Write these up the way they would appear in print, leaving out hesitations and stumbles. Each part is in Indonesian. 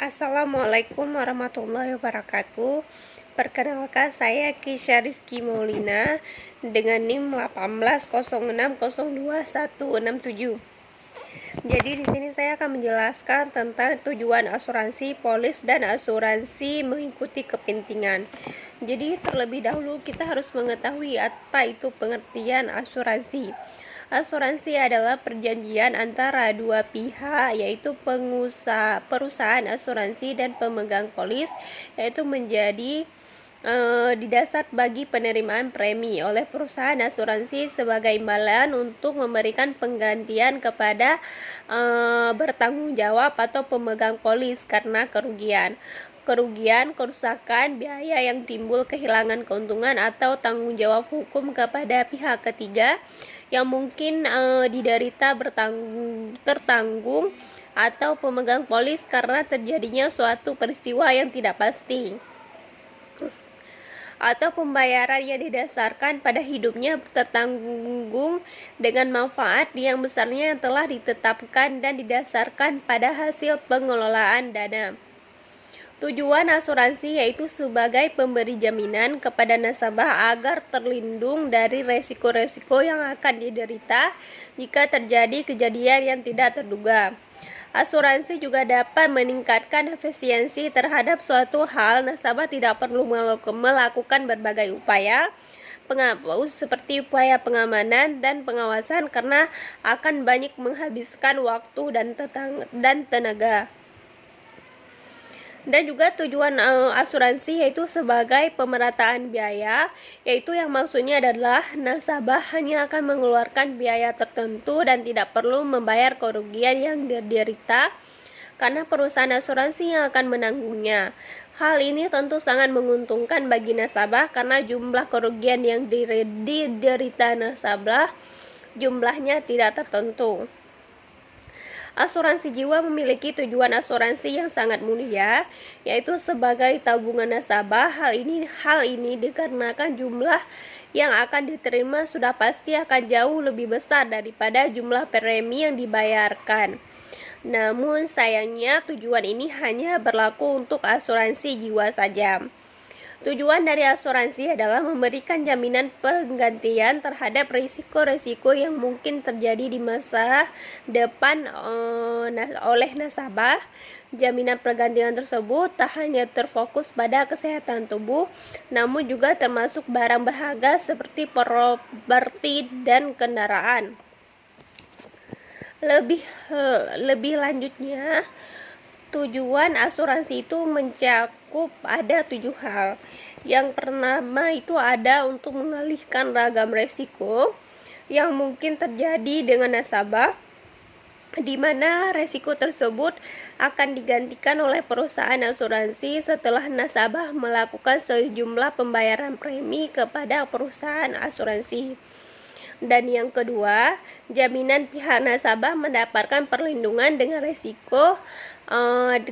Assalamualaikum warahmatullahi wabarakatuh. Perkenalkan, saya Kisha Rizky Maulina dengan NIM 180602167. Jadi di sini saya akan menjelaskan tentang tujuan asuransi polis dan asuransi mengikuti kepentingan. Jadi terlebih dahulu kita harus mengetahui apa itu pengertian asuransi. Asuransi adalah perjanjian antara dua pihak, yaitu perusahaan asuransi dan pemegang polis, yaitu menjadi didasar bagi penerimaan premi oleh perusahaan asuransi sebagai imbalan untuk memberikan penggantian kepada bertanggung jawab atau pemegang polis karena kerugian, kerusakan, biaya yang timbul, kehilangan keuntungan atau tanggung jawab hukum kepada pihak ketiga yang mungkin diderita tertanggung atau pemegang polis karena terjadinya suatu peristiwa yang tidak pasti, atau pembayaran yang didasarkan pada hidupnya tertanggung dengan manfaat yang besarnya yang telah ditetapkan dan didasarkan pada hasil pengelolaan dana. Tujuan asuransi yaitu sebagai pemberi jaminan kepada nasabah agar terlindung dari resiko-resiko yang akan diderita jika terjadi kejadian yang tidak terduga. Asuransi juga dapat meningkatkan efisiensi terhadap suatu hal. Nasabah tidak perlu melakukan berbagai upaya seperti upaya pengamanan dan pengawasan karena akan banyak menghabiskan waktu dan tenaga. Dan juga tujuan asuransi yaitu sebagai pemerataan biaya, yaitu yang maksudnya adalah nasabah hanya akan mengeluarkan biaya tertentu dan tidak perlu membayar kerugian yang diderita karena perusahaan asuransi yang akan menanggungnya. Hal ini tentu sangat menguntungkan bagi nasabah karena jumlah kerugian yang diderita nasabah jumlahnya tidak tertentu. Asuransi jiwa memiliki tujuan asuransi yang sangat mulia, yaitu sebagai tabungan nasabah. Hal ini dikarenakan jumlah yang akan diterima sudah pasti akan jauh lebih besar daripada jumlah premi yang dibayarkan. Namun sayangnya tujuan ini hanya berlaku untuk asuransi jiwa saja. Tujuan dari asuransi adalah memberikan jaminan penggantian terhadap risiko-risiko yang mungkin terjadi di masa depan oleh nasabah. Jaminan pergantian tersebut tak hanya terfokus pada kesehatan tubuh, namun juga termasuk barang berharga seperti properti dan kendaraan. Lebih lanjutnya, tujuan asuransi itu mencakup ada 7 hal. Yang pertama itu ada untuk mengalihkan ragam resiko yang mungkin terjadi dengan nasabah, di mana resiko tersebut akan digantikan oleh perusahaan asuransi setelah nasabah melakukan sejumlah pembayaran premi kepada perusahaan asuransi. Dan yang kedua, jaminan pihak nasabah mendapatkan perlindungan dengan risiko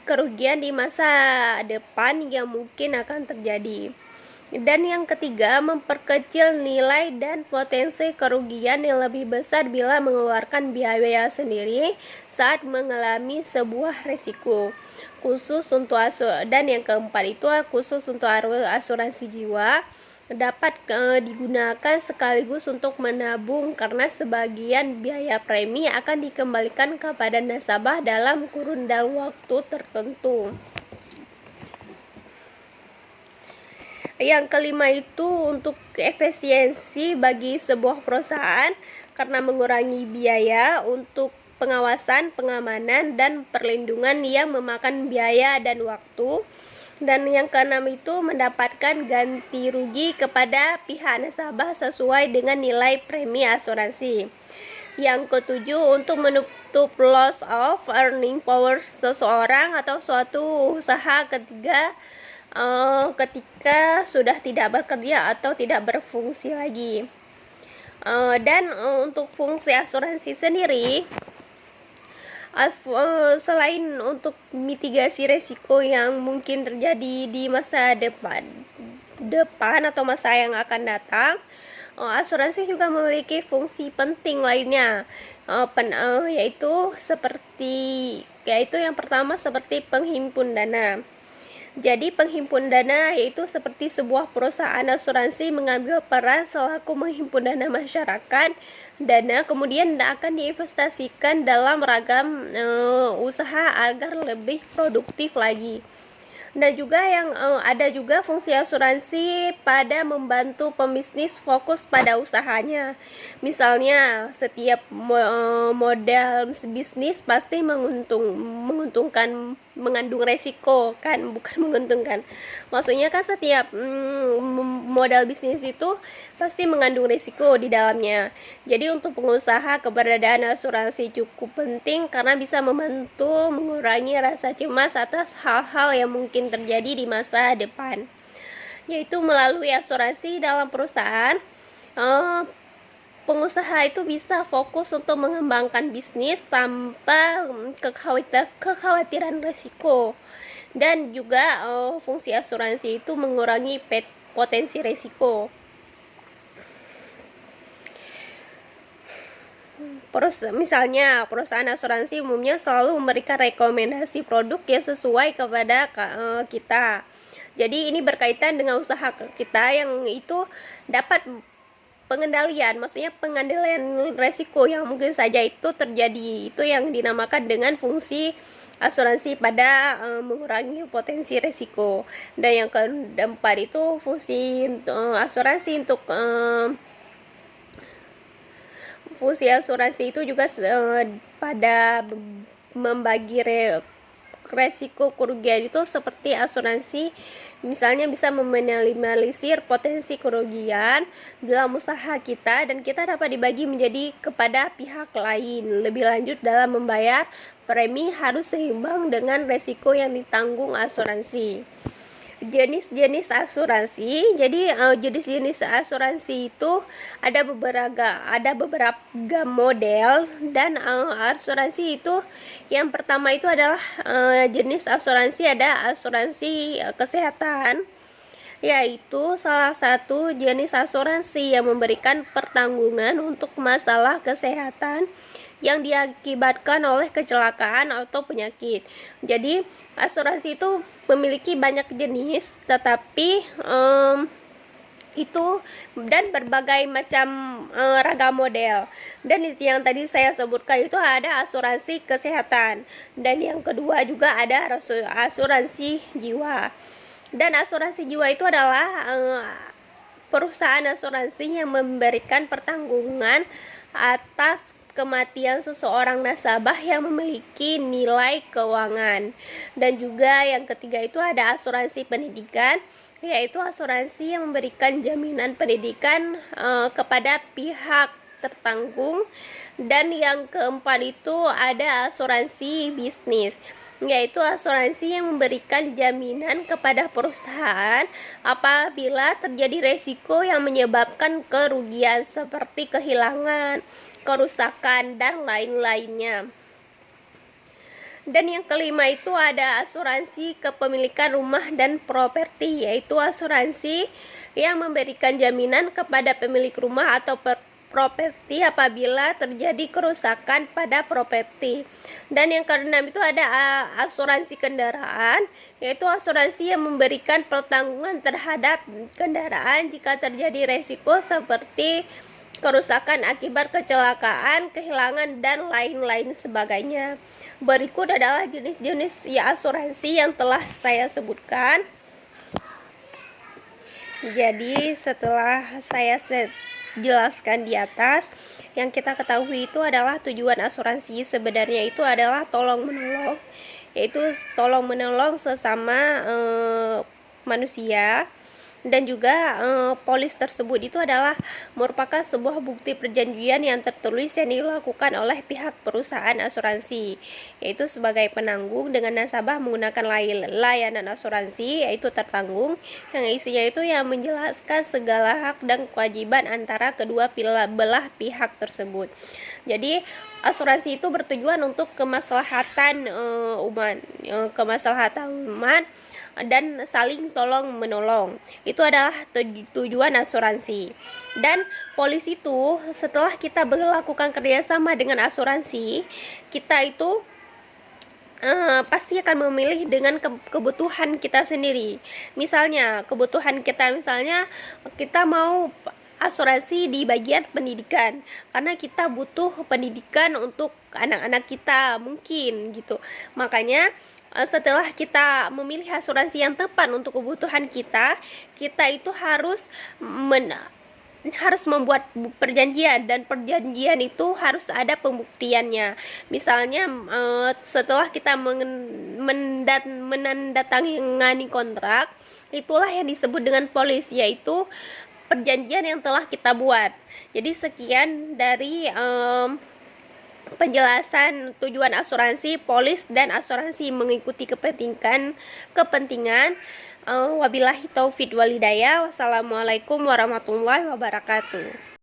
kerugian di masa depan yang mungkin akan terjadi. Dan yang ketiga, memperkecil nilai dan potensi kerugian yang lebih besar bila mengeluarkan biaya sendiri saat mengalami sebuah risiko. Dan yang keempat itu khusus untuk asuransi jiwa dapat digunakan sekaligus untuk menabung karena sebagian biaya premi akan dikembalikan kepada nasabah dalam kurun dan waktu tertentu. Yang kelima itu untuk efisiensi bagi sebuah perusahaan karena mengurangi biaya untuk pengawasan, pengamanan, dan perlindungan yang memakan biaya dan waktu. Dan yang keenam itu mendapatkan ganti rugi kepada pihak nasabah sesuai dengan nilai premi asuransi. Yang ketujuh, untuk menutup loss of earning power seseorang atau suatu usaha ketika sudah tidak bekerja atau tidak berfungsi lagi. Dan untuk fungsi asuransi sendiri, selain untuk mitigasi resiko yang mungkin terjadi di masa depan atau masa yang akan datang, asuransi juga memiliki fungsi penting lainnya, yaitu seperti yaitu yang pertama seperti penghimpun dana. Jadi penghimpun dana yaitu seperti sebuah perusahaan asuransi mengambil peran selaku menghimpun dana masyarakat. Dana kemudian akan diinvestasikan dalam ragam usaha agar lebih produktif lagi. Dan juga yang ada juga fungsi asuransi pada membantu pembisnis fokus pada usahanya. Misalnya setiap model bisnis pasti menguntungkan, mengandung resiko kan, bukan menguntungkan. Maksudnya kan setiap modal bisnis itu pasti mengandung resiko di dalamnya. Jadi untuk pengusaha keberadaan asuransi cukup penting karena bisa membantu mengurangi rasa cemas atas hal-hal yang mungkin terjadi di masa depan. Yaitu melalui asuransi dalam perusahaan, pengusaha itu bisa fokus untuk mengembangkan bisnis tanpa kekhawatiran risiko. Dan juga fungsi asuransi itu mengurangi potensi risiko. Misalnya perusahaan asuransi umumnya selalu memberikan rekomendasi produk yang sesuai kepada kita. Jadi ini berkaitan dengan usaha kita yang itu dapat pengendalian, maksudnya pengendalian resiko yang mungkin saja itu terjadi. Itu yang dinamakan dengan fungsi asuransi pada mengurangi potensi resiko. Dan yang keempat itu fungsi asuransi untuk fungsi asuransi itu juga pada membagi resiko kerugian itu seperti asuransi misalnya bisa meminimalisir potensi kerugian dalam usaha kita dan kita dapat dibagi menjadi kepada pihak lain. Lebih lanjut dalam membayar premi harus seimbang dengan resiko yang ditanggung asuransi. Jenis-jenis asuransi. Jadi jenis-jenis asuransi itu ada beberapa model. Dan asuransi itu yang pertama itu adalah jenis asuransi, ada asuransi kesehatan, yaitu salah satu jenis asuransi yang memberikan pertanggungan untuk masalah kesehatan yang diakibatkan oleh kecelakaan atau penyakit. Jadi asuransi itu memiliki banyak jenis, tetapi itu dan berbagai macam ragam model. Dan yang tadi saya sebutkan itu ada asuransi kesehatan, dan yang kedua juga ada asuransi jiwa. Dan asuransi jiwa itu adalah perusahaan asuransi yang memberikan pertanggungan atas kematian seseorang nasabah yang memiliki nilai keuangan. Dan juga yang ketiga itu ada asuransi pendidikan, yaitu asuransi yang memberikan jaminan pendidikan kepada pihak tertanggung. Dan yang keempat itu ada asuransi bisnis, yaitu asuransi yang memberikan jaminan kepada perusahaan apabila terjadi resiko yang menyebabkan kerugian seperti kehilangan, kerusakan, dan lain-lainnya. Dan yang kelima itu ada asuransi kepemilikan rumah dan properti, yaitu asuransi yang memberikan jaminan kepada pemilik rumah atau properti apabila terjadi kerusakan pada properti. Dan yang keenam itu ada asuransi kendaraan, yaitu asuransi yang memberikan pertanggungan terhadap kendaraan jika terjadi resiko seperti kerusakan akibat kecelakaan, kehilangan, dan lain-lain sebagainya. Berikut adalah jenis-jenis asuransi yang telah saya sebutkan. Jadi setelah saya jelaskan di atas, yang kita ketahui itu adalah tujuan asuransi sebenarnya itu adalah tolong menolong, yaitu tolong menolong sesama manusia. Dan juga polis tersebut itu adalah merupakan sebuah bukti perjanjian yang tertulis yang dilakukan oleh pihak perusahaan asuransi, yaitu sebagai penanggung dengan nasabah menggunakan layanan asuransi, yaitu tertanggung, yang isinya itu yang menjelaskan segala hak dan kewajiban antara kedua belah pihak tersebut. Jadi asuransi itu bertujuan untuk kemaslahatan umat dan saling tolong menolong. Itu adalah tujuan asuransi. Dan polis itu setelah kita melakukan kerjasama dengan asuransi, kita itu pasti akan memilih dengan kebutuhan kita sendiri. Misalnya kebutuhan kita, misalnya kita mau asuransi di bagian pendidikan karena kita butuh pendidikan untuk anak-anak kita mungkin gitu. Makanya setelah kita memilih asuransi yang tepat untuk kebutuhan kita, kita itu harus membuat perjanjian, dan perjanjian itu harus ada pembuktiannya. Misalnya setelah kita menandatangani kontrak, itulah yang disebut dengan polis, yaitu perjanjian yang telah kita buat. Jadi sekian dari penjelasan tujuan asuransi, polis dan asuransi mengikuti kepentingan. Wabillahi taufik walhidayah. Wassalamualaikum warahmatullahi wabarakatuh.